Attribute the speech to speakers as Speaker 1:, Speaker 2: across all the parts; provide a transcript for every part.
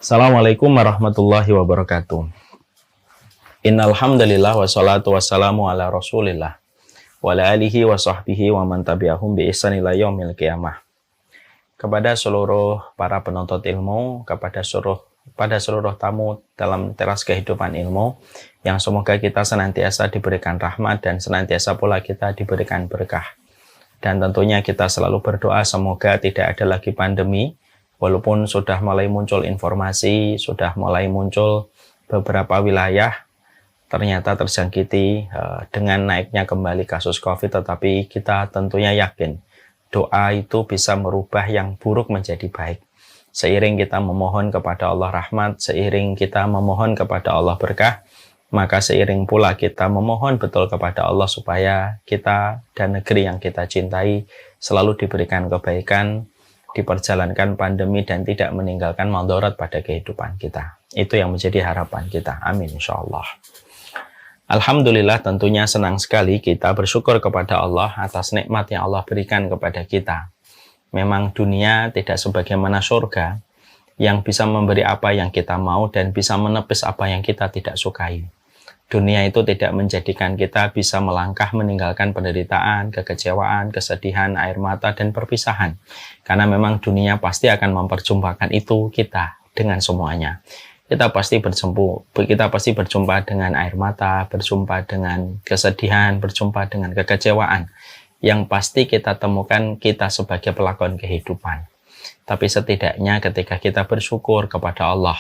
Speaker 1: Assalamualaikum warahmatullahi wabarakatuh. Innal hamdalillah wassalatu wassalamu ala Rasulillah wa ala alihi wa sahbihi wa man tabi'ahum bi ihsan ila yaumil qiyamah. Kepada seluruh para penuntut ilmu, kepada seluruh tamu dalam teras kehidupan ilmu, yang semoga kita senantiasa diberikan rahmat dan senantiasa pula kita diberikan berkah. Dan tentunya kita selalu berdoa semoga tidak ada lagi pandemi. Walaupun sudah mulai muncul informasi, sudah mulai muncul beberapa wilayah ternyata terjangkiti dengan naiknya kembali kasus COVID, tetapi kita tentunya yakin doa itu bisa merubah yang buruk menjadi baik. Seiring kita memohon kepada Allah rahmat, seiring kita memohon kepada Allah berkah, maka seiring pula kita memohon betul kepada Allah supaya kita dan negeri yang kita cintai selalu diberikan kebaikan, diperjalankan pandemi dan tidak meninggalkan mandorot pada kehidupan kita. Itu yang menjadi harapan kita. Amin insyaallah. Alhamdulillah, tentunya senang sekali kita bersyukur kepada Allah atas nikmat yang Allah berikan kepada kita. Memang dunia tidak sebagaimana surga yang bisa memberi apa yang kita mau dan bisa menepis apa yang kita tidak sukai. Dunia itu tidak menjadikan kita bisa melangkah meninggalkan penderitaan, kekecewaan, kesedihan, air mata, dan perpisahan. Karena memang dunia pasti akan memperjumpakan itu kita dengan semuanya. Kita pasti berjumpa dengan air mata, berjumpa dengan kesedihan, berjumpa dengan kekecewaan. Yang pasti kita temukan kita sebagai pelakon kehidupan. Tapi setidaknya ketika kita bersyukur kepada Allah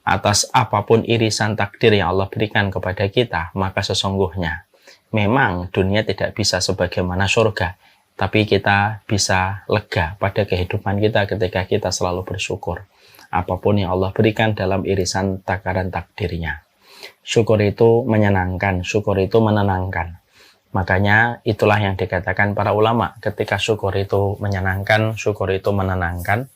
Speaker 1: atas apapun irisan takdir yang Allah berikan kepada kita, maka sesungguhnya memang dunia tidak bisa sebagaimana surga, tapi kita bisa lega pada kehidupan kita ketika kita selalu bersyukur apapun yang Allah berikan dalam irisan takaran takdirnya. Syukur itu menyenangkan, syukur itu menenangkan. Makanya itulah yang dikatakan para ulama, ketika syukur itu menyenangkan, syukur itu menenangkan,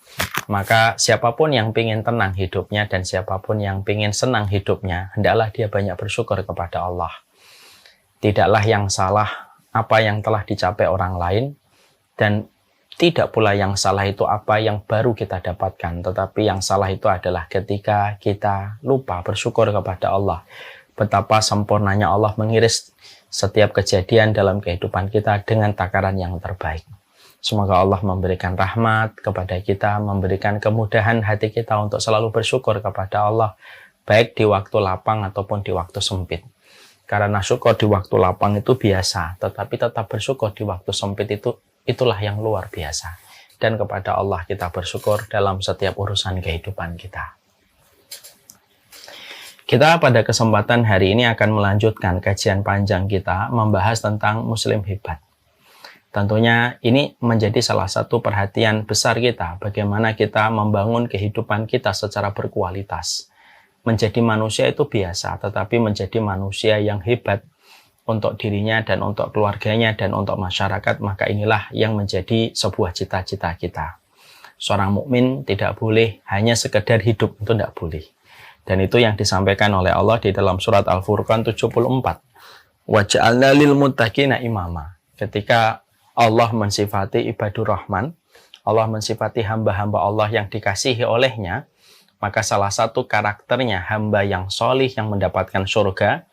Speaker 1: maka siapapun yang ingin tenang hidupnya dan siapapun yang ingin senang hidupnya, hendaklah dia banyak bersyukur kepada Allah. Tidaklah yang salah apa yang telah dicapai orang lain, dan tidak pula yang salah itu apa yang baru kita dapatkan, tetapi yang salah itu adalah ketika kita lupa bersyukur kepada Allah. Betapa sempurnanya Allah mengiris setiap kejadian dalam kehidupan kita dengan takaran yang terbaik. Semoga Allah memberikan rahmat kepada kita, memberikan kemudahan hati kita untuk selalu bersyukur kepada Allah, baik di waktu lapang ataupun di waktu sempit. Karena syukur di waktu lapang itu biasa, tetapi tetap bersyukur di waktu sempit itulah yang luar biasa. Dan kepada Allah kita bersyukur dalam setiap urusan kehidupan kita. Kita pada kesempatan hari ini akan melanjutkan kajian panjang kita membahas tentang Muslim hebat. Tentunya ini menjadi salah satu perhatian besar kita, bagaimana kita membangun kehidupan kita secara berkualitas. Menjadi manusia itu biasa, tetapi menjadi manusia yang hebat untuk dirinya dan untuk keluarganya dan untuk masyarakat, maka inilah yang menjadi sebuah cita-cita kita. Seorang mukmin tidak boleh hanya sekedar hidup, itu tidak boleh. Dan itu yang disampaikan oleh Allah di dalam surat Al-Furqan 74. Waja'alna lil muttaqina imama. Ketika Allah mensifati ibadur rahman, Allah mensifati hamba-hamba Allah yang dikasihi olehnya, maka salah satu karakternya hamba yang solih yang mendapatkan surga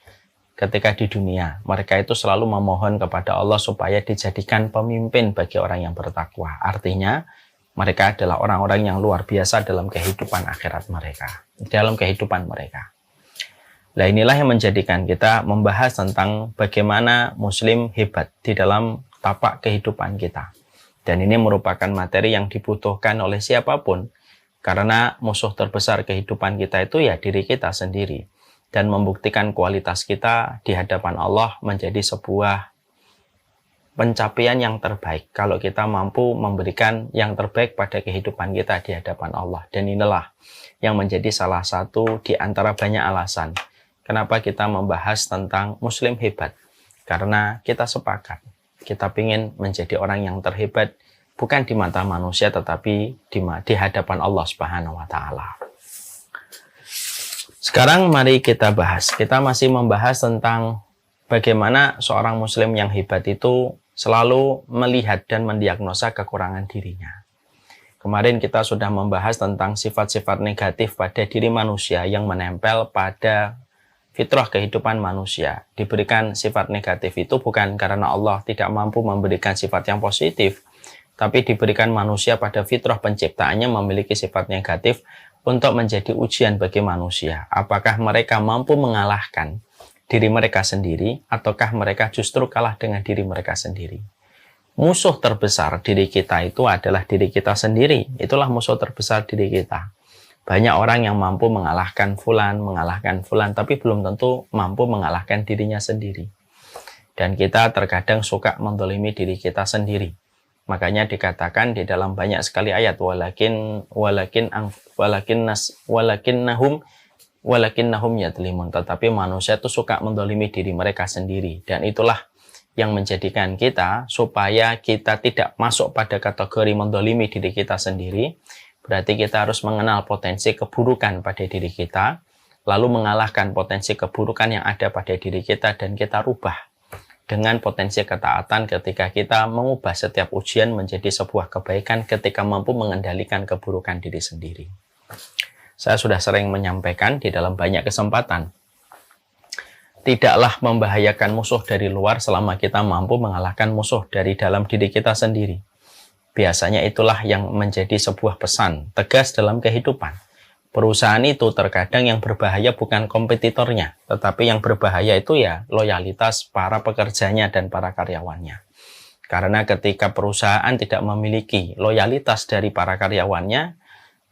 Speaker 1: ketika di dunia. Mereka itu selalu memohon kepada Allah supaya dijadikan pemimpin bagi orang yang bertakwa. Artinya, mereka adalah orang-orang yang luar biasa dalam kehidupan akhirat mereka, dalam kehidupan mereka. Nah, inilah yang menjadikan kita membahas tentang bagaimana Muslim hebat di dalam tapak kehidupan kita. Dan ini merupakan materi yang dibutuhkan oleh siapapun, karena musuh terbesar kehidupan kita itu ya diri kita sendiri. Dan membuktikan kualitas kita di hadapan Allah menjadi sebuah pencapaian yang terbaik kalau kita mampu memberikan yang terbaik pada kehidupan kita di hadapan Allah. Dan inilah yang menjadi salah satu di antara banyak alasan kenapa kita membahas tentang Muslim hebat. Karena kita sepakat, kita ingin menjadi orang yang terhebat bukan di mata manusia tetapi di hadapan Allah Subhanahu wa taala. Sekarang mari kita bahas. Kita masih membahas tentang bagaimana seorang muslim yang hebat itu selalu melihat dan mendiagnosa kekurangan dirinya. Kemarin kita sudah membahas tentang sifat-sifat negatif pada diri manusia yang menempel pada fitrah kehidupan manusia. Diberikan sifat negatif itu bukan karena Allah tidak mampu memberikan sifat yang positif, tapi diberikan manusia pada fitrah penciptaannya memiliki sifat negatif untuk menjadi ujian bagi manusia. Apakah mereka mampu mengalahkan diri mereka sendiri, ataukah mereka justru kalah dengan diri mereka sendiri? Musuh terbesar diri kita itu adalah diri kita sendiri. Itulah musuh terbesar diri kita. Banyak orang yang mampu mengalahkan fulan, tapi belum tentu mampu mengalahkan dirinya sendiri. Dan kita terkadang suka mendolimi diri kita sendiri. Makanya dikatakan di dalam banyak sekali ayat walakinnahum yadlimun. Tetapi manusia itu suka mendolimi diri mereka sendiri. Dan itulah yang menjadikan kita supaya kita tidak masuk pada kategori mendolimi diri kita sendiri. Berarti kita harus mengenal potensi keburukan pada diri kita, lalu mengalahkan potensi keburukan yang ada pada diri kita dan kita rubah dengan potensi ketaatan ketika kita mengubah setiap ujian menjadi sebuah kebaikan ketika mampu mengendalikan keburukan diri sendiri. Saya sudah sering menyampaikan di dalam banyak kesempatan, tidaklah membahayakan musuh dari luar selama kita mampu mengalahkan musuh dari dalam diri kita sendiri. Biasanya itulah yang menjadi sebuah pesan tegas dalam kehidupan. Perusahaan itu terkadang yang berbahaya bukan kompetitornya, tetapi yang berbahaya itu ya loyalitas para pekerjanya dan para karyawannya. Karena ketika perusahaan tidak memiliki loyalitas dari para karyawannya,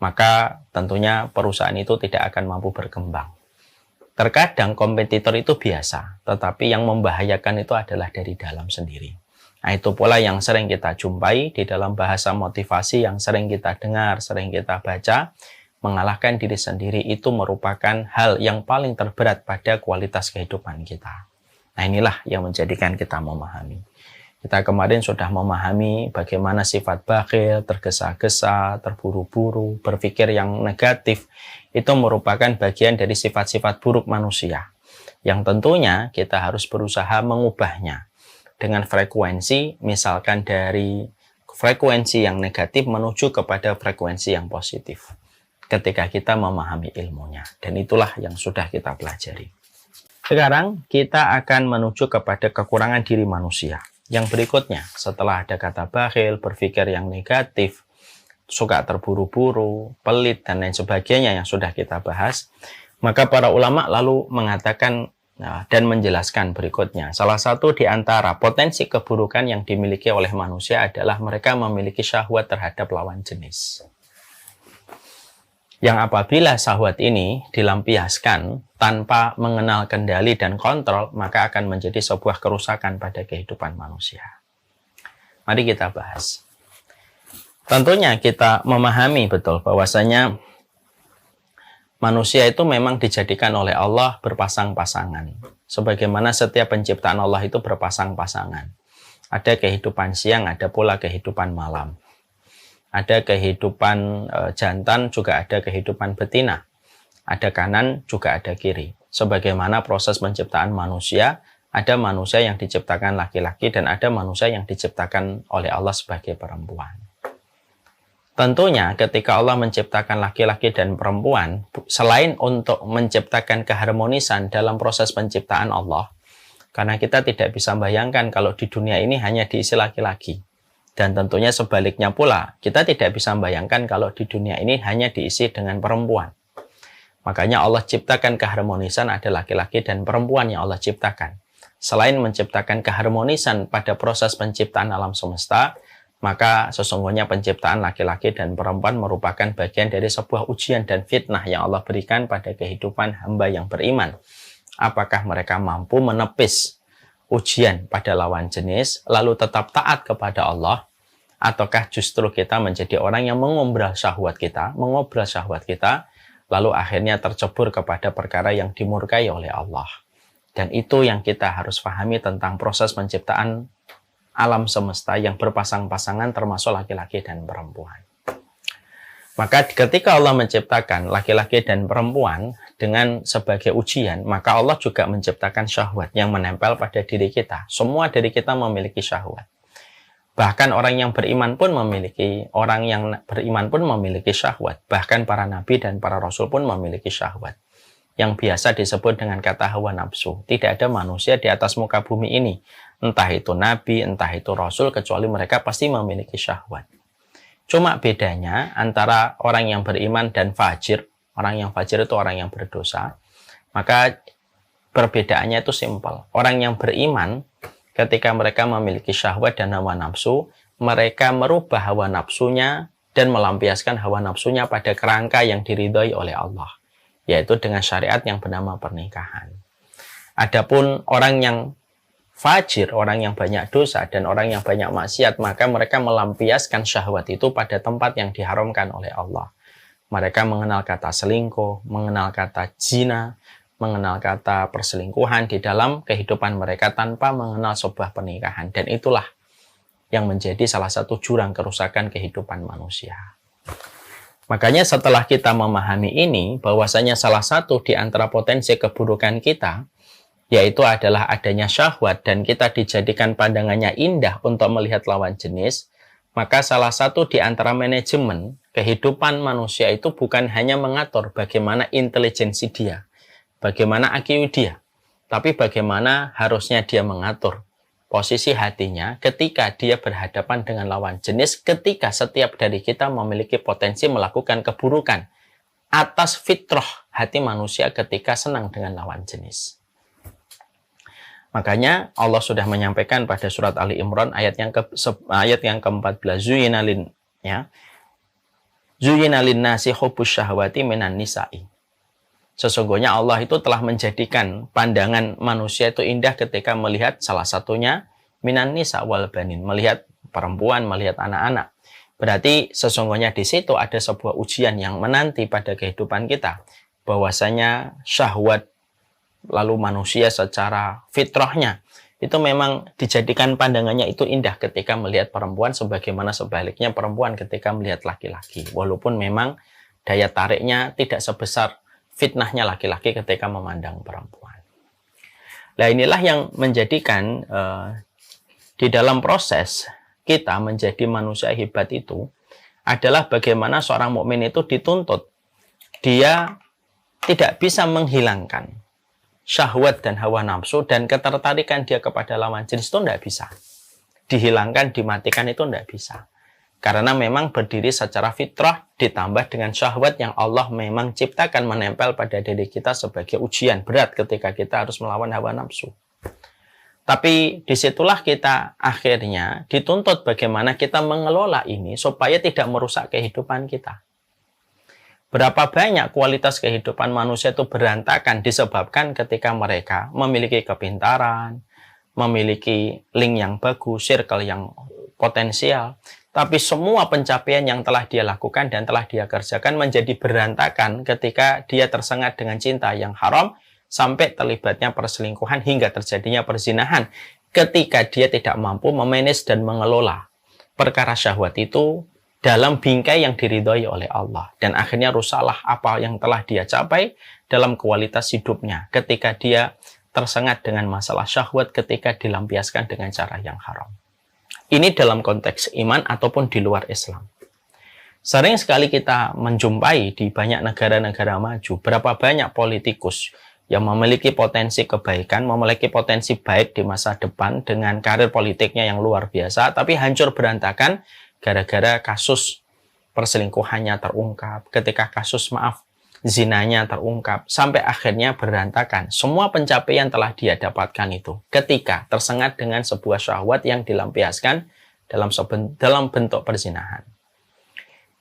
Speaker 1: maka tentunya perusahaan itu tidak akan mampu berkembang. Terkadang kompetitor itu biasa, tetapi yang membahayakan itu adalah dari dalam sendiri. Nah, itu pula yang sering kita jumpai di dalam bahasa motivasi yang sering kita dengar, sering kita baca. Mengalahkan diri sendiri itu merupakan hal yang paling terberat pada kualitas kehidupan kita. Nah, inilah yang menjadikan kita memahami. Kita kemarin sudah memahami bagaimana sifat bakhil, tergesa-gesa, terburu-buru, berpikir yang negatif, itu merupakan bagian dari sifat-sifat buruk manusia. Yang tentunya kita harus berusaha mengubahnya dengan frekuensi, misalkan dari frekuensi yang negatif menuju kepada frekuensi yang positif. Ketika kita memahami ilmunya. Dan itulah yang sudah kita pelajari. Sekarang kita akan menuju kepada kekurangan diri manusia. Yang berikutnya, setelah ada kata bakhil, berpikir yang negatif, suka terburu-buru, pelit, dan lain sebagainya yang sudah kita bahas, maka para ulama lalu mengatakan dan menjelaskan berikutnya. Salah satu di antara potensi keburukan yang dimiliki oleh manusia adalah mereka memiliki syahwat terhadap lawan jenis. Yang apabila syahwat ini dilampiaskan tanpa mengenal kendali dan kontrol, maka akan menjadi sebuah kerusakan pada kehidupan manusia. Mari kita bahas. Tentunya kita memahami betul bahwasanya manusia itu memang dijadikan oleh Allah berpasang-pasangan. Sebagaimana setiap penciptaan Allah itu berpasang-pasangan. Ada kehidupan siang, ada pula kehidupan malam. Ada kehidupan jantan, juga ada kehidupan betina. Ada kanan, juga ada kiri. Sebagaimana proses penciptaan manusia, ada manusia yang diciptakan laki-laki dan ada manusia yang diciptakan oleh Allah sebagai perempuan. Tentunya ketika Allah menciptakan laki-laki dan perempuan, selain untuk menciptakan keharmonisan dalam proses penciptaan Allah, karena kita tidak bisa bayangkan kalau di dunia ini hanya diisi laki-laki. Dan tentunya sebaliknya pula, kita tidak bisa membayangkan kalau di dunia ini hanya diisi dengan perempuan. Makanya Allah ciptakan keharmonisan ada laki-laki dan perempuan yang Allah ciptakan. Selain menciptakan keharmonisan pada proses penciptaan alam semesta, maka sesungguhnya penciptaan laki-laki dan perempuan merupakan bagian dari sebuah ujian dan fitnah yang Allah berikan pada kehidupan hamba yang beriman. Apakah mereka mampu menepis ujian pada lawan jenis, lalu tetap taat kepada Allah, ataukah justru kita menjadi orang yang mengobrol syahwat kita, lalu akhirnya tercebur kepada perkara yang dimurkai oleh Allah. Dan itu yang kita harus pahami tentang proses penciptaan alam semesta yang berpasang-pasangan termasuk laki-laki dan perempuan. Maka ketika Allah menciptakan laki-laki dan perempuan dengan sebagai ujian, maka Allah juga menciptakan syahwat yang menempel pada diri kita. Semua dari kita memiliki syahwat. Bahkan orang yang beriman pun memiliki syahwat. Bahkan para nabi dan para rasul pun memiliki syahwat. Yang biasa disebut dengan kata hawa nafsu. Tidak ada manusia di atas muka bumi ini, entah itu nabi, entah itu rasul, kecuali mereka pasti memiliki syahwat. Cuma bedanya antara orang yang beriman dan fajir. Orang yang fajir itu orang yang berdosa. Maka perbedaannya itu simpel. Orang yang beriman, ketika mereka memiliki syahwat dan hawa nafsu, mereka merubah hawa nafsunya dan melampiaskan hawa nafsunya pada kerangka yang diridhoi oleh Allah, yaitu dengan syariat yang bernama pernikahan. Adapun orang yang fajir, orang yang banyak dosa dan orang yang banyak maksiat, maka mereka melampiaskan syahwat itu pada tempat yang diharamkan oleh Allah. Mereka mengenal kata selingkuh, mengenal kata zina, mengenal kata perselingkuhan di dalam kehidupan mereka tanpa mengenal sebuah pernikahan. Dan itulah yang menjadi salah satu jurang kerusakan kehidupan manusia. Makanya setelah kita memahami ini, bahwasanya salah satu di antara potensi keburukan kita, yaitu adalah adanya syahwat dan kita dijadikan pandangannya indah untuk melihat lawan jenis, maka salah satu di antara manajemen kehidupan manusia itu bukan hanya mengatur bagaimana intelijensi dia, bagaimana IQ dia, tapi bagaimana harusnya dia mengatur posisi hatinya ketika dia berhadapan dengan lawan jenis, ketika setiap dari kita memiliki potensi melakukan keburukan atas fitrah hati manusia ketika senang dengan lawan jenis. Makanya Allah sudah menyampaikan pada surat Ali Imran ayat yang ke-14, Zuyyina lin-nasi hubbus syahwati minan nisa'i. Sesungguhnya Allah itu telah menjadikan pandangan manusia itu indah ketika melihat salah satunya minan nisa wal banin, melihat perempuan, melihat anak-anak. Berarti sesungguhnya di situ ada sebuah ujian yang menanti pada kehidupan kita, bahwasanya syahwat lalu manusia secara fitrahnya itu memang dijadikan pandangannya itu indah ketika melihat perempuan, sebagaimana sebaliknya perempuan ketika melihat laki-laki, walaupun memang daya tariknya tidak sebesar fitnahnya laki-laki ketika memandang perempuan. Nah, inilah yang menjadikan di dalam proses kita menjadi manusia hebat itu adalah bagaimana seorang mukmin itu dituntut dia tidak bisa menghilangkan syahwat dan hawa nafsu dan ketertarikan dia kepada lawan jenis itu tidak bisa. Dihilangkan, dimatikan itu tidak bisa. Karena memang berdiri secara fitrah ditambah dengan syahwat yang Allah memang ciptakan menempel pada diri kita sebagai ujian berat ketika kita harus melawan hawa nafsu. Tapi disitulah kita akhirnya dituntut bagaimana kita mengelola ini supaya tidak merusak kehidupan kita. Berapa banyak kualitas kehidupan manusia itu berantakan disebabkan ketika mereka memiliki kepintaran, memiliki link yang bagus, circle yang potensial, tapi semua pencapaian yang telah dia lakukan dan telah dia kerjakan menjadi berantakan ketika dia tersengat dengan cinta yang haram, sampai terlibatnya perselingkuhan hingga terjadinya perzinahan ketika dia tidak mampu memanage dan mengelola perkara syahwat itu dalam bingkai yang diridhoi oleh Allah. Dan akhirnya rusaklah apa yang telah dia capai dalam kualitas hidupnya ketika dia tersengat dengan masalah syahwat ketika dilampiaskan dengan cara yang haram. Ini dalam konteks iman ataupun di luar Islam. Sering sekali kita menjumpai di banyak negara-negara maju, berapa banyak politikus yang memiliki potensi kebaikan, memiliki potensi baik di masa depan dengan karir politiknya yang luar biasa, tapi hancur berantakan gara-gara kasus perselingkuhannya terungkap, ketika kasus zinanya terungkap, sampai akhirnya berantakan. Semua pencapaian telah dia dapatkan itu ketika tersengat dengan sebuah syahwat yang dilampiaskan dalam bentuk perzinahan.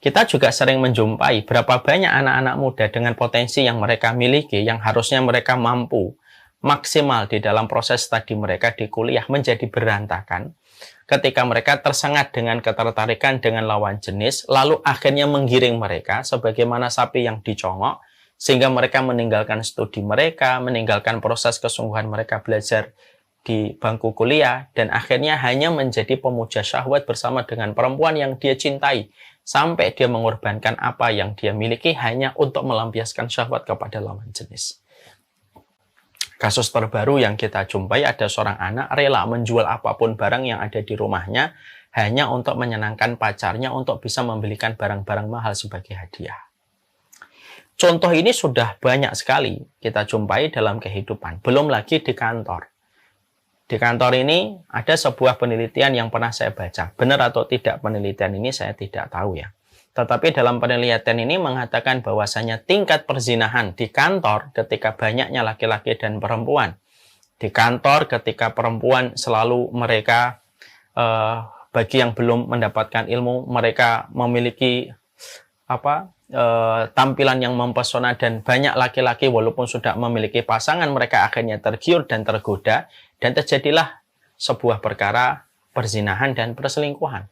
Speaker 1: Kita juga sering menjumpai berapa banyak anak-anak muda dengan potensi yang mereka miliki, yang harusnya mereka mampu maksimal di dalam proses studi mereka di kuliah, menjadi berantakan ketika mereka tersengat dengan ketertarikan dengan lawan jenis, lalu akhirnya menggiring mereka sebagaimana sapi yang dicongok, sehingga mereka meninggalkan studi mereka, meninggalkan proses kesungguhan mereka belajar di bangku kuliah, dan akhirnya hanya menjadi pemuja syahwat bersama dengan perempuan yang dia cintai, sampai dia mengorbankan apa yang dia miliki hanya untuk melampiaskan syahwat kepada lawan jenis. Kasus terbaru yang kita jumpai, ada seorang anak rela menjual apapun barang yang ada di rumahnya hanya untuk menyenangkan pacarnya, untuk bisa membelikan barang-barang mahal sebagai hadiah. Contoh ini sudah banyak sekali kita jumpai dalam kehidupan, belum lagi di kantor. Di kantor ini ada sebuah penelitian yang pernah saya baca. Benar atau tidak penelitian ini saya tidak tahu ya. Tetapi dalam penelitian ini mengatakan bahwasanya tingkat perzinahan di kantor ketika banyaknya laki-laki dan perempuan. Di kantor ketika perempuan selalu mereka, bagi yang belum mendapatkan ilmu, mereka memiliki tampilan yang mempesona, dan banyak laki-laki walaupun sudah memiliki pasangan, mereka akhirnya tergiur dan tergoda, dan terjadilah sebuah perkara perzinahan dan perselingkuhan.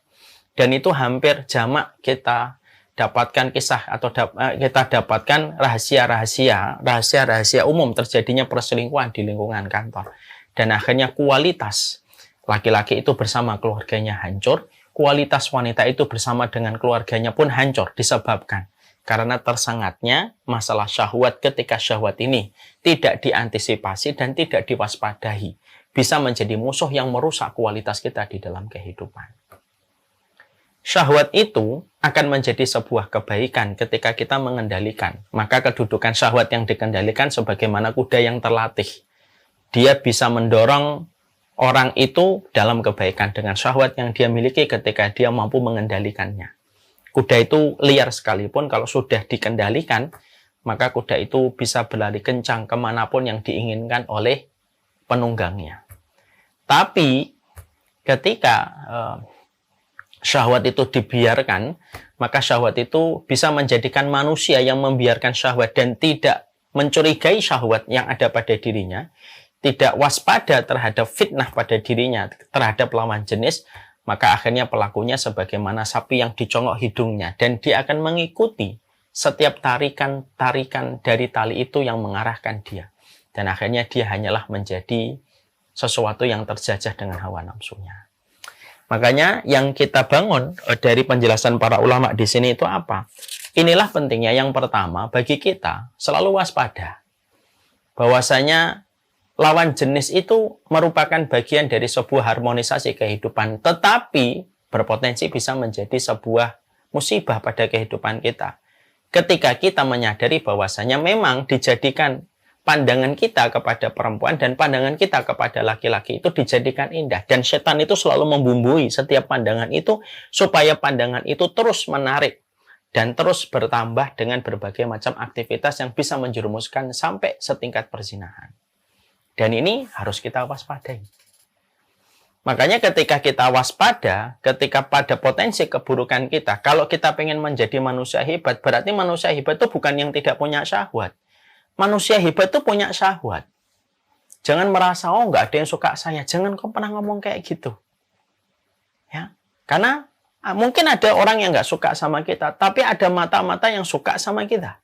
Speaker 1: Dan itu hampir jamak kita dapatkan kisah atau kita dapatkan rahasia umum terjadinya perselingkuhan di lingkungan kantor. Dan akhirnya kualitas laki-laki itu bersama keluarganya hancur, kualitas wanita itu bersama dengan keluarganya pun hancur disebabkan karena tersengatnya masalah syahwat. Ketika syahwat ini tidak diantisipasi dan tidak diwaspadai, bisa menjadi musuh yang merusak kualitas kita di dalam kehidupan. Syahwat itu akan menjadi sebuah kebaikan ketika kita mengendalikan. Maka kedudukan syahwat yang dikendalikan sebagaimana kuda yang terlatih. Dia bisa mendorong orang itu dalam kebaikan dengan syahwat yang dia miliki ketika dia mampu mengendalikannya. Kuda itu liar sekalipun, kalau sudah dikendalikan, maka kuda itu bisa berlari kencang kemanapun yang diinginkan oleh penunggangnya. Tapi ketika syahwat itu dibiarkan, maka syahwat itu bisa menjadikan manusia yang membiarkan syahwat dan tidak mencurigai syahwat yang ada pada dirinya, tidak waspada terhadap fitnah pada dirinya, terhadap lawan jenis, maka akhirnya pelakunya sebagaimana sapi yang dicongok hidungnya, dan dia akan mengikuti setiap tarikan-tarikan dari tali itu yang mengarahkan dia. Dan akhirnya dia hanyalah menjadi sesuatu yang terjajah dengan hawa nafsunya. Makanya yang kita bangun dari penjelasan para ulama di sini itu apa? Inilah pentingnya yang pertama bagi kita selalu waspada. Bahwasanya lawan jenis itu merupakan bagian dari sebuah harmonisasi kehidupan, tetapi berpotensi bisa menjadi sebuah musibah pada kehidupan kita. Ketika kita menyadari bahwasanya memang dijadikan pandangan kita kepada perempuan dan pandangan kita kepada laki-laki itu dijadikan indah. Dan setan itu selalu membumbui setiap pandangan itu supaya pandangan itu terus menarik dan terus bertambah dengan berbagai macam aktivitas yang bisa menjerumuskan sampai setingkat perzinahan. Dan ini harus kita waspadai. Makanya ketika kita waspada, ketika pada potensi keburukan kita, kalau kita pengen menjadi manusia hebat, berarti manusia hebat itu bukan yang tidak punya syahwat. Manusia hebat itu punya syahwat. Jangan merasa, oh nggak ada yang suka saya. Jangan kau pernah ngomong kayak gitu. Ya, karena mungkin ada orang yang nggak suka sama kita, tapi ada mata-mata yang suka sama kita.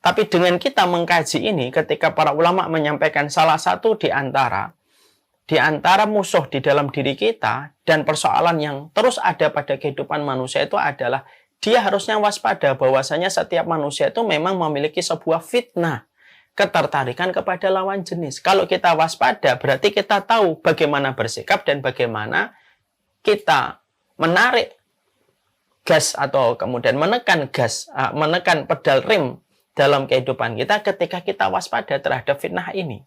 Speaker 1: Tapi dengan kita mengkaji ini, ketika para ulama menyampaikan salah satu di antara musuh di dalam diri kita dan persoalan yang terus ada pada kehidupan manusia itu adalah dia harusnya waspada bahwasanya setiap manusia itu memang memiliki sebuah fitnah, ketertarikan kepada lawan jenis. Kalau kita waspada, berarti kita tahu bagaimana bersikap dan bagaimana kita menarik gas atau kemudian menekan pedal rem dalam kehidupan kita ketika kita waspada terhadap fitnah ini.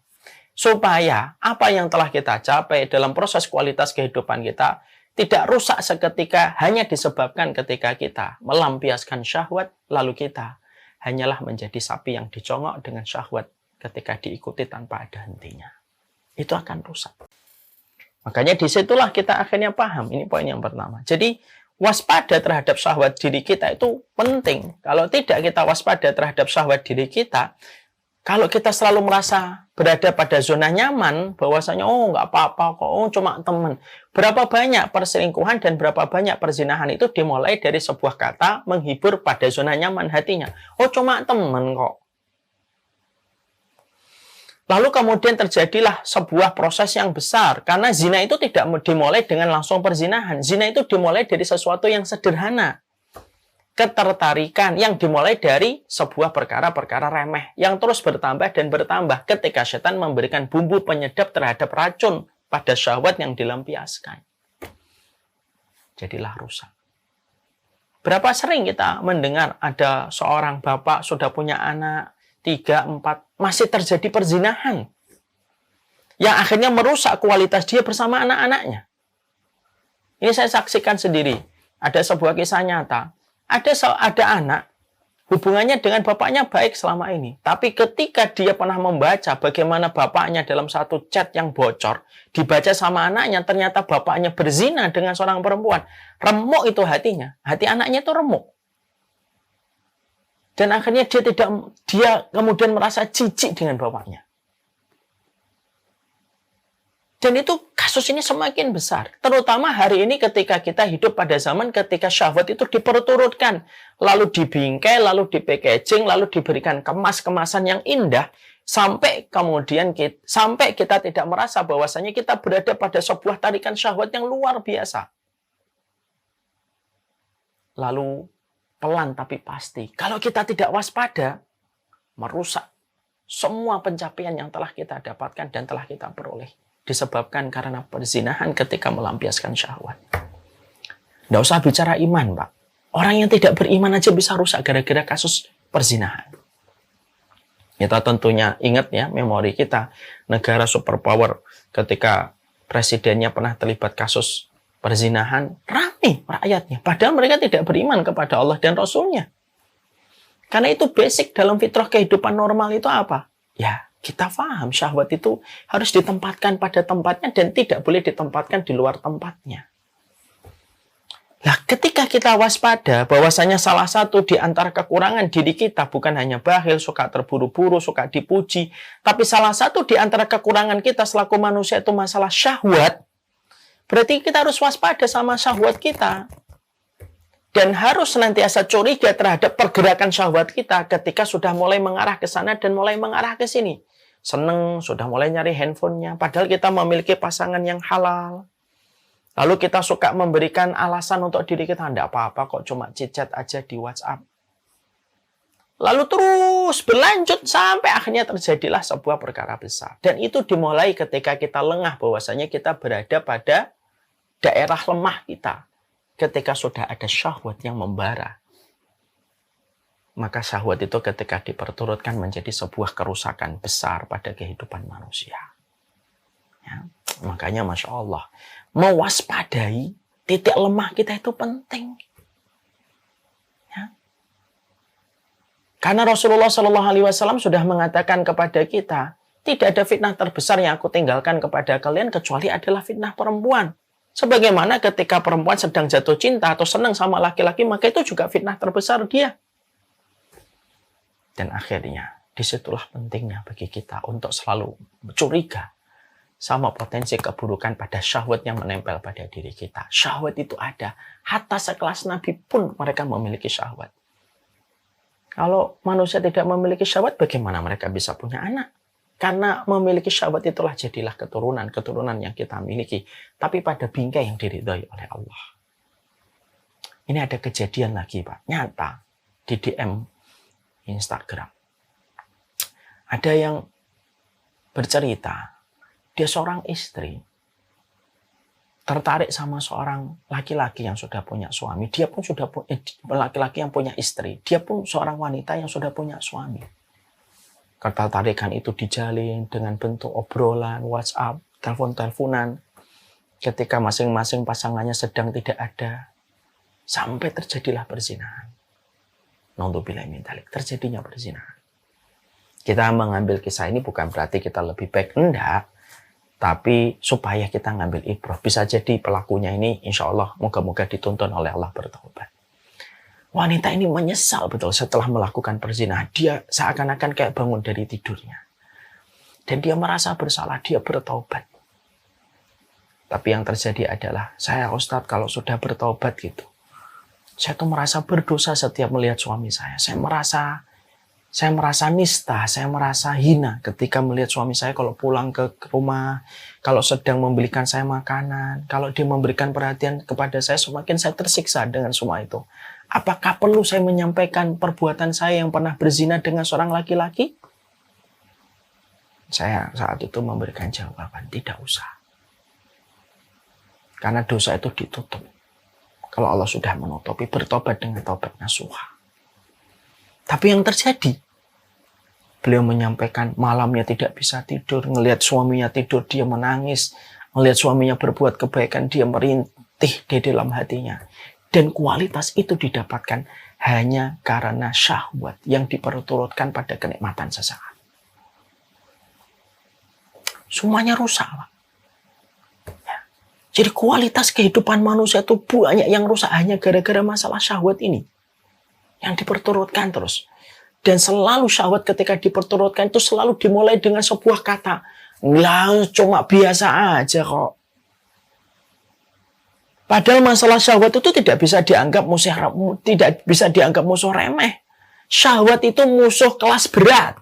Speaker 1: Supaya apa yang telah kita capai dalam proses kualitas kehidupan kita tidak rusak seketika hanya disebabkan ketika kita melampiaskan syahwat, lalu kita hanyalah menjadi sapi yang dicongok dengan syahwat ketika diikuti tanpa ada hentinya. Itu akan rusak. Makanya disitulah kita akhirnya paham. Ini poin yang pertama. Jadi waspada terhadap syahwat diri kita itu penting. Kalau tidak kita waspada terhadap syahwat diri kita, kalau kita selalu merasa berada pada zona nyaman, bahwasanya oh nggak apa-apa kok, oh cuma teman. Berapa banyak perselingkuhan dan berapa banyak perzinahan itu dimulai dari sebuah kata menghibur pada zona nyaman hatinya. Oh cuma teman kok. Lalu kemudian terjadilah sebuah proses yang besar. Karena zina itu tidak dimulai dengan langsung perzinahan. Zina itu dimulai dari sesuatu yang sederhana. Ketertarikan yang dimulai dari sebuah perkara-perkara remeh yang terus bertambah dan bertambah ketika setan memberikan bumbu penyedap terhadap racun pada syahwat yang dilampiaskan. jadilah rusak. Berapa sering kita mendengar ada seorang bapak sudah punya anak 3, 4, masih terjadi perzinahan yang akhirnya merusak kualitas dia bersama anak-anaknya. Ini saya saksikan sendiri. Ada sebuah kisah nyata. Ada anak, hubungannya dengan bapaknya baik selama ini. Tapi ketika dia pernah membaca bagaimana bapaknya dalam satu chat yang bocor, dibaca sama anaknya, ternyata bapaknya berzina dengan seorang perempuan. Remuk itu hatinya. Hati anaknya itu remuk. Dan akhirnya dia kemudian merasa jijik dengan bapaknya. Dan itu kasus ini semakin besar. Terutama hari ini ketika kita hidup pada zaman ketika syahwat itu diperturutkan. Lalu dibingkai, lalu di-packaging, lalu diberikan kemasan yang indah. Sampai kemudian sampai kita tidak merasa bahwasanya kita berada pada sebuah tarikan syahwat yang luar biasa. Lalu pelan tapi pasti. Kalau kita tidak waspada, merusak semua pencapaian yang telah kita dapatkan dan telah kita peroleh. Disebabkan karena perzinahan ketika melampiaskan syahwat. Nggak usah bicara iman, Pak. Orang yang tidak beriman aja bisa rusak gara-gara kasus perzinahan. Kita tentunya ingat ya, memori kita, negara superpower ketika presidennya pernah terlibat kasus perzinahan, ramai rakyatnya. Padahal mereka tidak beriman kepada Allah dan Rasulnya. Karena itu basic dalam fitrah kehidupan normal itu apa? Ya, kita paham syahwat itu harus ditempatkan pada tempatnya dan tidak boleh ditempatkan di luar tempatnya. Nah, ketika kita waspada bahwasanya salah satu di antara kekurangan diri kita bukan hanya bakhil, suka terburu-buru, suka dipuji, tapi salah satu di antara kekurangan kita selaku manusia itu masalah syahwat, berarti kita harus waspada sama syahwat kita. Dan harus senantiasa curiga terhadap pergerakan syahwat kita ketika sudah mulai mengarah ke sana dan mulai mengarah ke sini. Seneng, sudah mulai nyari handphonenya. Padahal kita memiliki pasangan yang halal. Lalu kita suka memberikan alasan untuk diri kita. Tidak apa-apa kok, cuma chat aja di WhatsApp. Lalu terus berlanjut sampai akhirnya terjadilah sebuah perkara besar. Dan itu dimulai ketika kita lengah bahwasanya kita berada pada daerah lemah kita. Ketika sudah ada syahwat yang membara, maka syahwat itu ketika diperturutkan menjadi sebuah kerusakan besar pada kehidupan manusia. Ya, makanya Masya Allah, mewaspadai titik lemah kita itu penting. Ya. Karena Rasulullah SAW sudah mengatakan kepada kita, tidak ada fitnah terbesar yang aku tinggalkan kepada kalian kecuali adalah fitnah perempuan. Sebagaimana ketika perempuan sedang jatuh cinta atau senang sama laki-laki, maka itu juga fitnah terbesar dia. Dan akhirnya, disitulah pentingnya bagi kita untuk selalu curiga sama potensi keburukan pada syahwat yang menempel pada diri kita. Syahwat itu ada. Hatta sekelas Nabi pun mereka memiliki syahwat. Kalau manusia tidak memiliki syahwat, bagaimana mereka bisa punya anak? Karena memiliki syahwat itulah jadilah keturunan yang kita miliki. Tapi pada bingkai yang diridhai oleh Allah. Ini ada kejadian lagi, Pak. Nyata. Di DM Instagram. Ada yang bercerita. Dia seorang istri. Tertarik sama seorang laki-laki yang sudah punya suami. Dia pun sudah punya laki-laki yang punya istri. Dia pun seorang wanita yang sudah punya suami. Ketertarikan itu dijalin dengan bentuk obrolan, WhatsApp, telepon-teleponan. Ketika masing-masing pasangannya sedang tidak ada. Sampai terjadilah perzinahan. Naudzubillah min dzalik. Terjadinya perzinahan. Kita mengambil kisah ini bukan berarti kita lebih baik. Enggak. Tapi supaya kita ngambil ibrah. Bisa jadi pelakunya ini insya Allah moga-moga dituntun oleh Allah bertaubat. Wanita ini menyesal betul setelah melakukan perzinahan. Dia seakan-akan kayak bangun dari tidurnya. Dan dia merasa bersalah, dia bertaubat. Tapi yang terjadi adalah, saya Ustadz kalau sudah bertaubat gitu, saya tuh merasa berdosa setiap melihat suami saya. Saya merasa nista, saya merasa hina ketika melihat suami saya kalau pulang ke rumah, kalau sedang membelikan saya makanan, kalau dia memberikan perhatian kepada saya, semakin saya tersiksa dengan semua itu. Apakah perlu saya menyampaikan perbuatan saya yang pernah berzina dengan seorang laki-laki? Saya saat itu memberikan jawaban, tidak usah. Karena dosa itu ditutup. Kalau Allah sudah menutupi, bertobat dengan taubat nasuha. Tapi yang terjadi, beliau menyampaikan malamnya tidak bisa tidur, ngelihat suaminya tidur, dia menangis, ngelihat suaminya berbuat kebaikan, dia merintih di dalam hatinya. Dan kualitas itu didapatkan hanya karena syahwat yang diperturutkan pada kenikmatan sesaat. Semuanya rusak, Pak. Ya. Jadi kualitas kehidupan manusia itu banyak yang rusak hanya gara-gara masalah syahwat ini. Yang diperturutkan terus. Dan selalu syahwat ketika diperturutkan itu selalu dimulai dengan sebuah kata. Lah, cuma biasa aja kok. Padahal masalah syahwat itu tidak bisa dianggap musuh remeh. Syahwat itu musuh kelas berat,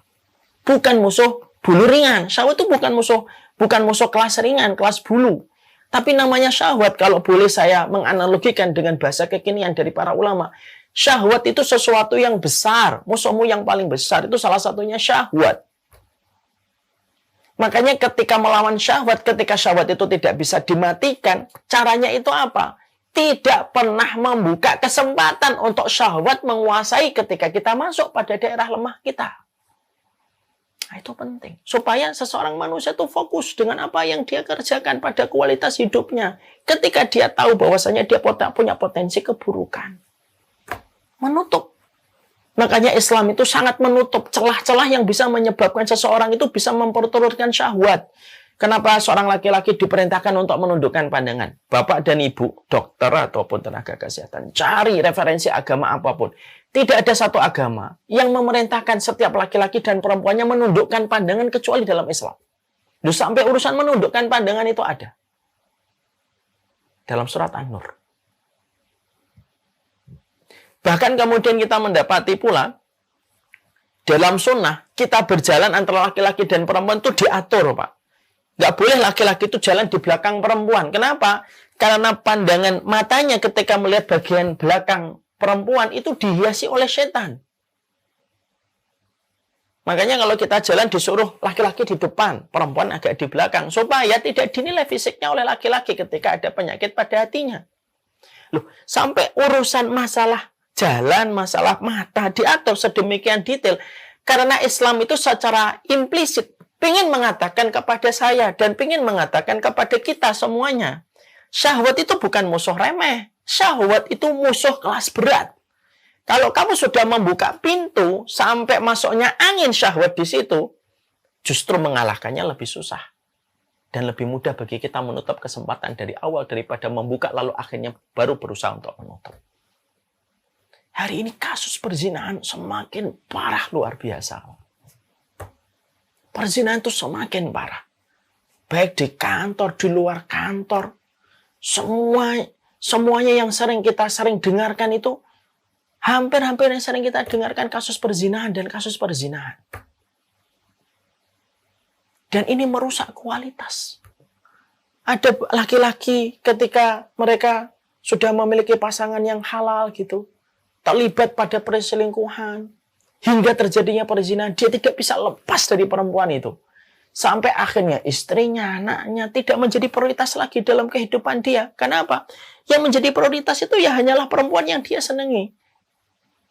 Speaker 1: bukan musuh bulu ringan. Syahwat itu bukan musuh kelas ringan, kelas bulu. Tapi namanya syahwat, kalau boleh saya menganalogikan dengan bahasa kekinian dari para ulama, syahwat itu sesuatu yang besar. Musuhmu yang paling besar itu salah satunya syahwat. Makanya ketika melawan syahwat, ketika syahwat itu tidak bisa dimatikan, caranya itu apa? Tidak pernah membuka kesempatan untuk syahwat menguasai ketika kita masuk pada daerah lemah kita. Nah, itu penting. Supaya seseorang manusia itu fokus dengan apa yang dia kerjakan pada kualitas hidupnya. Ketika dia tahu bahwasanya dia punya potensi keburukan. Menutup. Makanya Islam itu sangat menutup celah-celah yang bisa menyebabkan seseorang itu bisa memperturutkan syahwat. Kenapa seorang laki-laki diperintahkan untuk menundukkan pandangan? Bapak dan ibu, dokter ataupun tenaga kesehatan, cari referensi agama apapun. Tidak ada satu agama yang memerintahkan setiap laki-laki dan perempuannya menundukkan pandangan kecuali dalam Islam. Sampai urusan menundukkan pandangan itu ada. Dalam surat An-Nur. Bahkan kemudian kita mendapati pula, dalam sunnah, kita berjalan antara laki-laki dan perempuan itu diatur, Pak. Nggak boleh laki-laki itu jalan di belakang perempuan. Kenapa? Karena pandangan matanya ketika melihat bagian belakang perempuan itu dihiasi oleh setan. Makanya kalau kita jalan disuruh laki-laki di depan, perempuan agak di belakang. Supaya tidak dinilai fisiknya oleh laki-laki ketika ada penyakit pada hatinya. Loh, sampai urusan masalah jalan, masalah mata diatur sedemikian detail. Karena Islam itu secara implisit ingin mengatakan kepada saya dan ingin mengatakan kepada kita semuanya. Syahwat itu bukan musuh remeh. Syahwat itu musuh kelas berat. Kalau kamu sudah membuka pintu sampai masuknya angin syahwat di situ, justru mengalahkannya lebih susah. Dan lebih mudah bagi kita menutup kesempatan dari awal daripada membuka lalu akhirnya baru berusaha untuk menutup. Hari ini kasus perzinahan semakin parah luar biasa. Perzinahan itu semakin parah. Baik di kantor, di luar kantor. Semuanya yang kita sering dengarkan itu, hampir-hampir yang sering kita dengarkan kasus perzinahan dan kasus perzinahan. Dan ini merusak kualitas. Ada laki-laki ketika mereka sudah memiliki pasangan yang halal gitu, terlibat pada perselingkuhan, hingga terjadinya perzinahan, dia tidak bisa lepas dari perempuan itu. Sampai akhirnya istrinya, anaknya tidak menjadi prioritas lagi dalam kehidupan dia. Kenapa? Yang menjadi prioritas itu ya hanyalah perempuan yang dia senangi.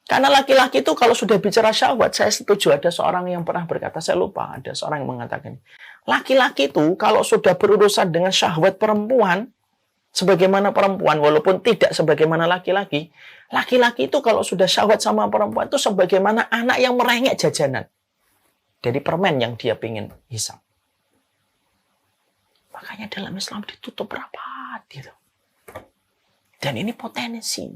Speaker 1: Karena laki-laki itu kalau sudah bicara syahwat, saya setuju ada seorang yang pernah berkata, saya lupa, ada seorang yang mengatakan, laki-laki itu kalau sudah berurusan dengan syahwat perempuan, sebagaimana perempuan, walaupun tidak sebagaimana laki-laki, laki-laki itu kalau sudah syahwat sama perempuan itu sebagaimana anak yang merengek jajanan dari permen yang dia pingin hisap. Makanya dalam Islam ditutup rapat gitu. Dan ini potensi.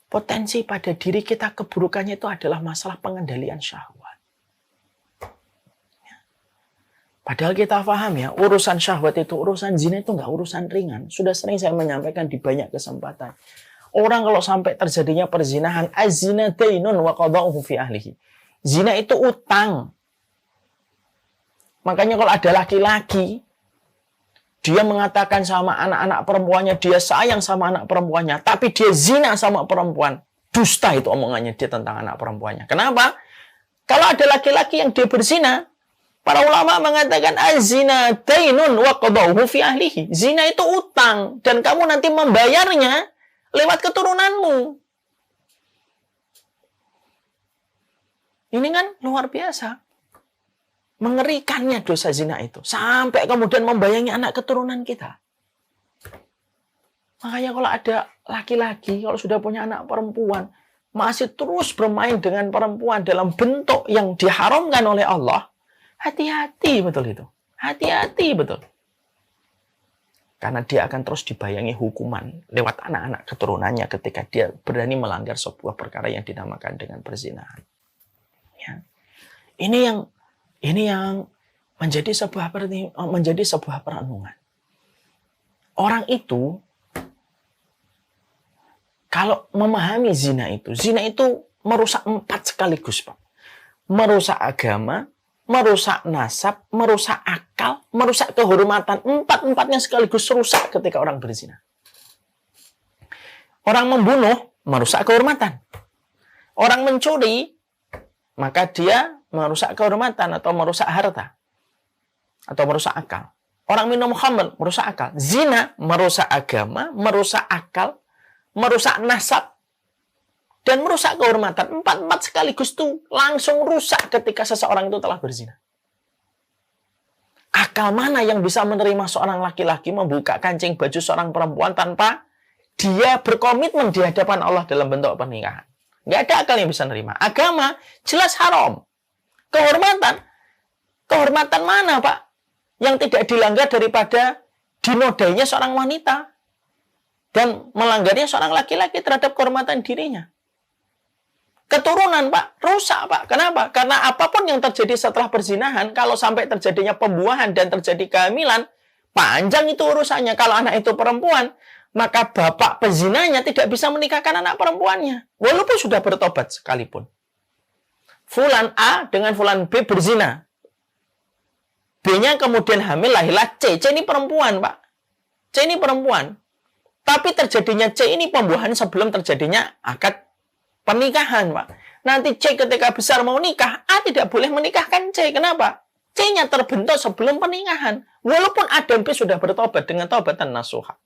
Speaker 1: Potensi pada diri kita keburukannya itu adalah masalah pengendalian syahwat. Padahal kita paham ya, urusan syahwat itu, urusan zina itu nggak urusan ringan. Sudah sering saya menyampaikan di banyak kesempatan. Orang kalau sampai terjadinya perzinahan, az-zina dainun wa qada'uhu fi ahlihi. Zina itu utang. Makanya kalau ada laki-laki, dia mengatakan sama anak-anak perempuannya, dia sayang sama anak perempuannya, tapi dia zina sama perempuan. Dusta itu omongannya dia tentang anak perempuannya. Kenapa? Kalau ada laki-laki yang dia berzina, Para ulama mengatakan az-zina dainun wa qadauhu fi ahlihi. Zina itu utang dan kamu nanti membayarnya lewat keturunanmu. Ini kan luar biasa. Mengerikannya dosa zina itu. Sampai kemudian membayangi anak keturunan kita. Makanya kalau ada laki-laki, kalau sudah punya anak perempuan, masih terus bermain dengan perempuan dalam bentuk yang diharamkan oleh Allah, hati-hati betul itu. Hati-hati betul. Karena dia akan terus dibayangi hukuman lewat anak-anak keturunannya ketika dia berani melanggar sebuah perkara yang dinamakan dengan perzinahan. Ya. Ini yang menjadi sebuah perenungan. Orang itu kalau memahami zina itu merusak 4 sekaligus, Pak. Merusak agama, merusak nasab, merusak akal, merusak kehormatan. 4-4-nya sekaligus rusak ketika orang berzina. Orang membunuh, merusak kehormatan. Orang mencuri, maka dia merusak kehormatan atau merusak harta. Atau merusak akal. Orang minum khamr, merusak akal. Zina, merusak agama, merusak akal, merusak nasab, dan merusak kehormatan. 4-4 sekaligus itu langsung rusak ketika seseorang itu telah berzina. Akal mana yang bisa menerima seorang laki-laki membuka kancing baju seorang perempuan tanpa dia berkomitmen di hadapan Allah dalam bentuk pernikahan? Nggak ada akal yang bisa menerima. Agama jelas haram. Kehormatan mana, Pak? Yang tidak dilanggar daripada dinodainya seorang wanita dan melanggarnya seorang laki-laki terhadap kehormatan dirinya. Keturunan, Pak, rusak, Pak. Kenapa? Karena apapun yang terjadi setelah perzinahan, kalau sampai terjadinya pembuahan dan terjadi kehamilan, panjang itu urusannya. Kalau anak itu perempuan, maka bapak pezinanya tidak bisa menikahkan anak perempuannya. Walaupun sudah bertobat sekalipun. Fulan A dengan Fulan B berzina. B-nya kemudian hamil, lahirlah C. C ini perempuan, Pak. C ini perempuan. Tapi terjadinya C ini pembuahan sebelum terjadinya akad pernikahan, Pak. Nanti C ketika besar mau nikah, A tidak boleh menikahkan C. Kenapa? C-nya terbentuk sebelum pernikahan. Walaupun A dan B sudah bertobat dengan taubatan nasuha.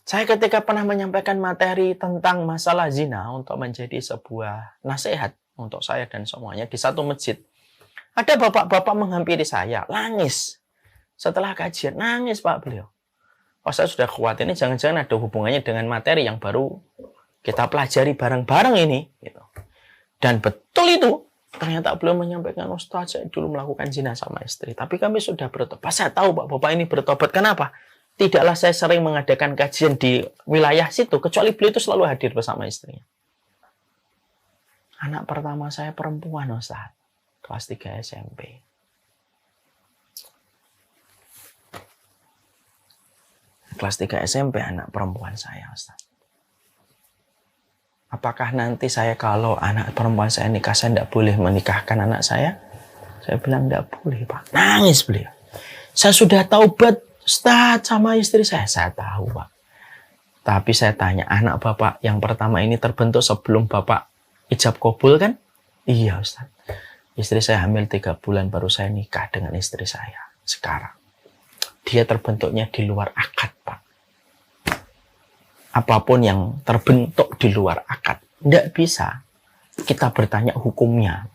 Speaker 1: Saya ketika pernah menyampaikan materi tentang masalah zina untuk menjadi sebuah nasihat untuk saya dan semuanya di satu masjid. Ada bapak-bapak menghampiri saya, nangis. Setelah kajian, nangis, Pak, beliau. Oh, saya sudah khawatir ini jangan-jangan ada hubungannya dengan materi yang baru kita pelajari bareng-bareng ini. Gitu. Dan betul itu. Ternyata beliau menyampaikan, Ustaz, saya dulu melakukan zina sama istri. Tapi kami sudah bertobat. Saya tahu, Pak, bapak ini bertobat. Kenapa? Tidaklah saya sering mengadakan kajian di wilayah situ. Kecuali beliau itu selalu hadir bersama istrinya. Anak pertama saya perempuan, Ustaz. Kelas 3 SMP. Kelas 3 SMP anak perempuan saya, Ustaz. Apakah nanti saya kalau anak perempuan saya nikah, saya tidak boleh menikahkan anak saya? Saya bilang tidak boleh, Pak. Nangis beliau. Saya sudah taubat, Ustaz, sama istri saya. Saya tahu, Pak. Tapi saya tanya, anak Bapak yang pertama ini terbentuk sebelum Bapak ijab kabul kan? Iya, Ustaz. Istri saya hamil 3 bulan baru saya nikah dengan istri saya sekarang. Dia terbentuknya di luar akad, Pak. Apapun yang terbentuk di luar akad, tidak bisa kita bertanya hukumnya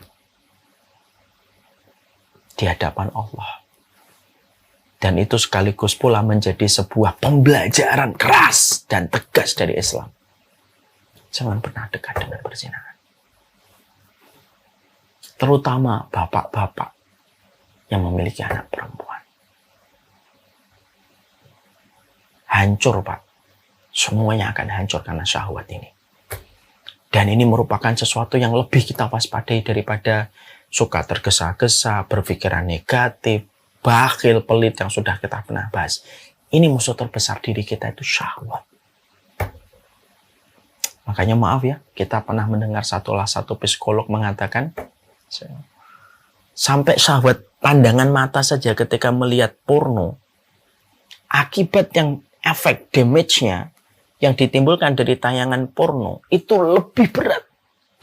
Speaker 1: di hadapan Allah. Dan itu sekaligus pula menjadi sebuah pembelajaran keras dan tegas dari Islam. Jangan pernah dekat dengan perzinahan. Terutama bapak-bapak yang memiliki anak perempuan. Hancur, Pak. Semuanya akan hancur karena syahwat ini. Dan ini merupakan sesuatu yang lebih kita waspadai daripada suka tergesa-gesa, berpikiran negatif, bakhil, pelit yang sudah kita pernah bahas. Ini musuh terbesar diri kita itu syahwat. Makanya maaf ya, kita pernah mendengar satu psikolog mengatakan, sampai syahwat pandangan mata saja ketika melihat porno, akibat yang efek damage-nya yang ditimbulkan dari tayangan porno itu lebih berat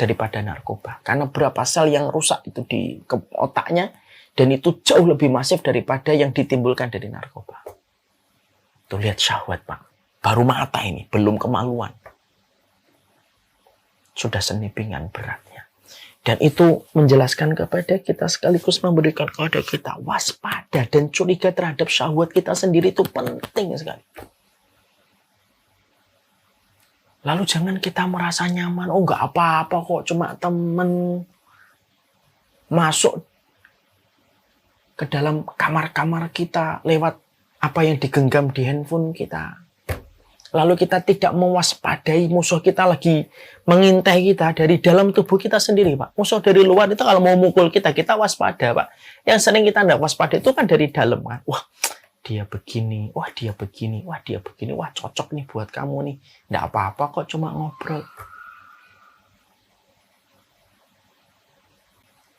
Speaker 1: daripada narkoba. Karena berapa sel yang rusak itu di otaknya, dan itu jauh lebih masif daripada yang ditimbulkan dari narkoba. Tuh lihat syahwat, Pak. Baru mata ini, belum kemaluan. Sudah senipingan beratnya. Dan itu menjelaskan kepada kita, sekaligus memberikan kepada kita waspada dan curiga terhadap syahwat kita sendiri, itu penting sekali. Lalu jangan kita merasa nyaman, oh nggak apa-apa kok, cuma temen, masuk ke dalam kamar-kamar kita lewat apa yang digenggam di handphone kita. Lalu kita tidak mewaspadai musuh kita lagi mengintai kita dari dalam tubuh kita sendiri, Pak. Musuh dari luar itu kalau mau mukul kita, kita waspada, Pak. Yang sering kita tidak waspada itu kan dari dalam, kan. Wah, dia begini, wah dia begini, wah dia begini, wah cocok nih buat kamu nih. Nggak apa-apa kok, cuma ngobrol.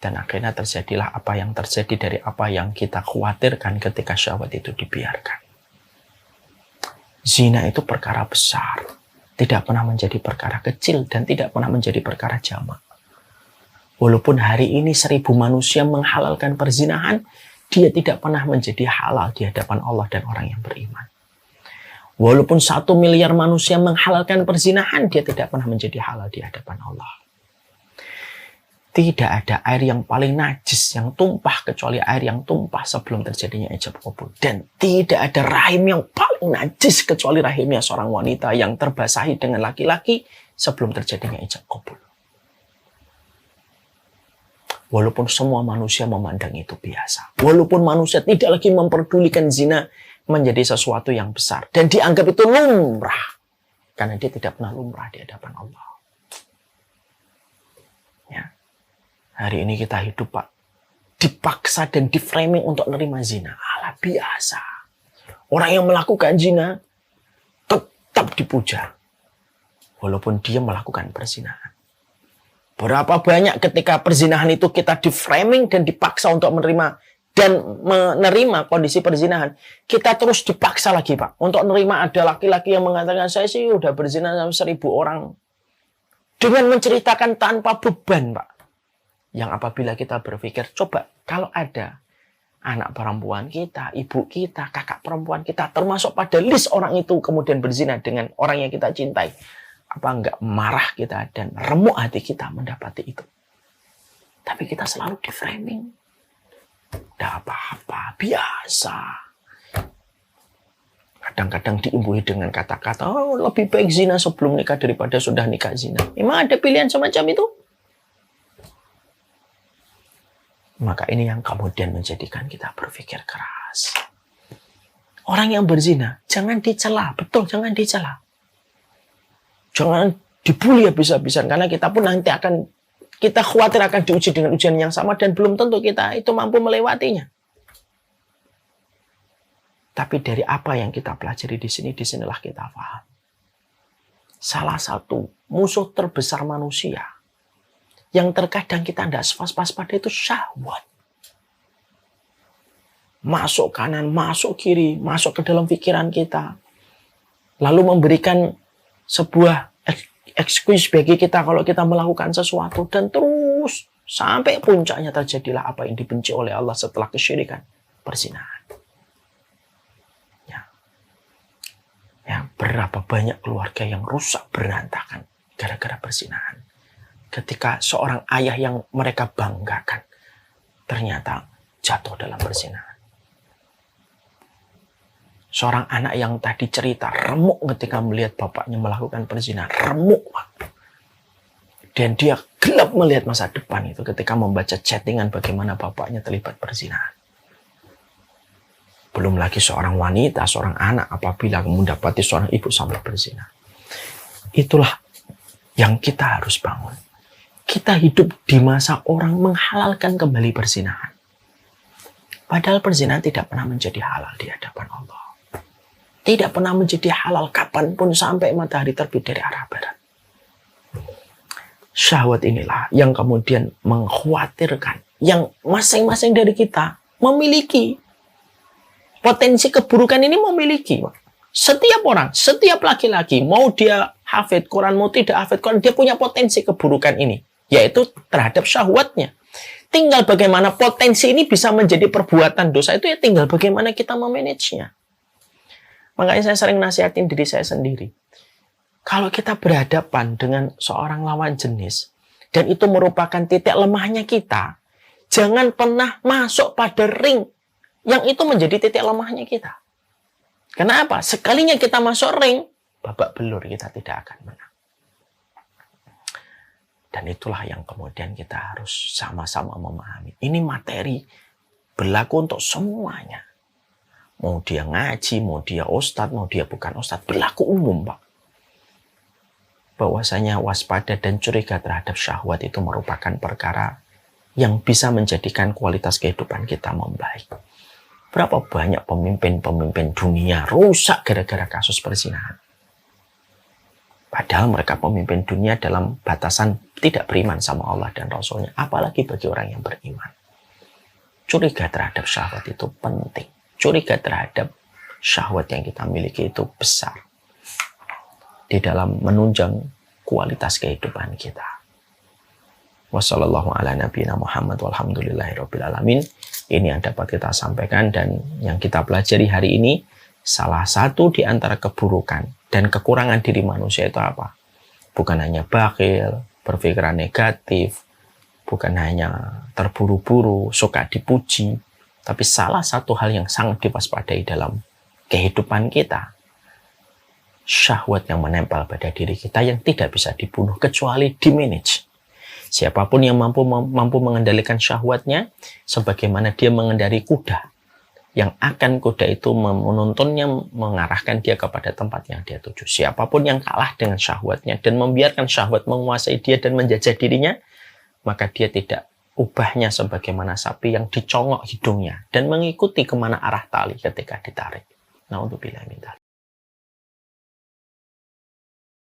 Speaker 1: Dan akhirnya terjadilah apa yang terjadi dari apa yang kita khawatirkan ketika syahwat itu dibiarkan. Zina itu perkara besar, tidak pernah menjadi perkara kecil dan tidak pernah menjadi perkara jamak. Walaupun hari ini 1000 manusia menghalalkan perzinahan, dia tidak pernah menjadi halal di hadapan Allah dan orang yang beriman. Walaupun 1 miliar manusia menghalalkan perzinahan, dia tidak pernah menjadi halal di hadapan Allah. Tidak ada air yang paling najis yang tumpah kecuali air yang tumpah sebelum terjadinya ijab qabul. Dan tidak ada rahim yang paling najis kecuali rahimnya seorang wanita yang terbasahi dengan laki-laki sebelum terjadinya ijab qabul. Walaupun semua manusia memandang itu biasa. Walaupun manusia tidak lagi memperdulikan zina menjadi sesuatu yang besar. Dan dianggap itu lumrah. Karena dia tidak pernah lumrah di hadapan Allah. Ya. Hari ini kita hidup, Pak, dipaksa dan diframing untuk menerima zina. Alah, biasa. Orang yang melakukan zina tetap dipuja. Walaupun dia melakukan perzinahan. Berapa banyak ketika perzinahan itu kita diframing dan dipaksa untuk menerima kondisi perzinahan, kita terus dipaksa lagi, Pak, untuk menerima. Ada laki-laki yang mengatakan, saya sih udah berzina sama 1000 orang. Dengan menceritakan tanpa beban, Pak. Yang apabila kita berpikir, coba kalau ada anak perempuan kita, ibu kita, kakak perempuan kita, termasuk pada list orang itu kemudian berzina dengan orang yang kita cintai, apa enggak marah kita dan remuk hati kita mendapati itu? Tapi kita selalu di-framing. Tidak apa-apa, biasa. Kadang-kadang diimbuhi dengan kata-kata, oh, lebih baik zina sebelum nikah daripada sudah nikah zina. Memang ada pilihan semacam itu? Maka ini yang kemudian menjadikan kita berpikir keras. Orang yang berzina, jangan dicela. Betul, jangan dicela. Jangan dibully habis-habisan, karena kita pun nanti kita khawatir akan diuji dengan ujian yang sama dan belum tentu kita itu mampu melewatinya. Tapi dari apa yang kita pelajari di sini, disinilah kita paham. Salah satu musuh terbesar manusia yang terkadang kita tidak pas-pas pada itu syahwat. Masuk kanan, masuk kiri, masuk ke dalam pikiran kita. Lalu memberikan sebuah excuse bagi kita kalau kita melakukan sesuatu, dan terus sampai puncaknya terjadilah apa yang dibenci oleh Allah setelah kesyirikan, perzinahan. Ya, berapa banyak keluarga yang rusak berantakan gara-gara perzinahan. Ketika seorang ayah yang mereka banggakan ternyata jatuh dalam perzinahan. Seorang anak yang tadi cerita remuk ketika melihat bapaknya melakukan perzinahan. Remuk. Dan dia gelap melihat masa depan itu ketika membaca chattingan bagaimana bapaknya terlibat perzinahan. Belum lagi seorang wanita, seorang anak apabila mendapati seorang ibu sampai berzina. Itulah yang kita harus bangun. Kita hidup di masa orang menghalalkan kembali perzinahan. Padahal perzinahan tidak pernah menjadi halal di hadapan Allah. Tidak pernah menjadi halal kapanpun sampai matahari terbit dari arah barat. Syahwat inilah yang kemudian mengkhawatirkan. Yang masing-masing dari kita memiliki. Potensi keburukan ini memiliki. Setiap orang, setiap laki-laki, mau dia hafid Quran, mau tidak hafid Quran, dia punya potensi keburukan ini. yaitu terhadap syahwatnya. Tinggal bagaimana potensi ini bisa menjadi perbuatan dosa itu ya tinggal bagaimana kita memanagenya. Makanya saya sering nasihatin diri saya sendiri. Kalau kita berhadapan dengan seorang lawan jenis, dan itu merupakan titik lemahnya kita, jangan pernah masuk pada ring yang itu menjadi titik lemahnya kita. Kenapa? Sekalinya kita masuk ring, babak belur kita tidak akan menang. Dan itulah yang kemudian kita harus sama-sama memahami. Ini materi berlaku untuk semuanya. Mau dia ngaji, mau dia ustadz, mau dia bukan ustadz. Berlaku umum, Pak. Bahwasanya waspada dan curiga terhadap syahwat itu merupakan perkara yang bisa menjadikan kualitas kehidupan kita membaik. Berapa banyak pemimpin-pemimpin dunia rusak gara-gara kasus perzinahan. Padahal mereka pemimpin dunia dalam batasan tidak beriman sama Allah dan Rasulnya. Apalagi bagi orang yang beriman. Curiga terhadap syahwat itu penting. Curiga terhadap syahwat yang kita miliki itu besar. Di dalam menunjang kualitas kehidupan kita. Wassallallahu ala nabiyina Muhammad walhamdulillahirabbil alamin. Ini yang dapat kita sampaikan dan yang kita pelajari hari ini, salah satu di antara keburukan dan kekurangan diri manusia itu apa? Bukan hanya bakhil, berpikiran negatif, bukan hanya terburu-buru, suka dipuji, tapi salah satu hal yang sangat diwaspadai dalam kehidupan kita, syahwat yang menempel pada diri kita yang tidak bisa dibunuh kecuali dimanage. Siapapun yang mampu mengendalikan syahwatnya, sebagaimana dia mengendari kuda, yang akan kuda itu menuntunnya, mengarahkan dia kepada tempat yang dia tuju. Siapapun yang kalah dengan syahwatnya dan membiarkan syahwat menguasai dia dan menjajah dirinya, maka dia tidak ubahnya sebagaimana sapi yang dicongok hidungnya dan mengikuti kemana arah tali ketika ditarik. Na'udzubillah min dzalik.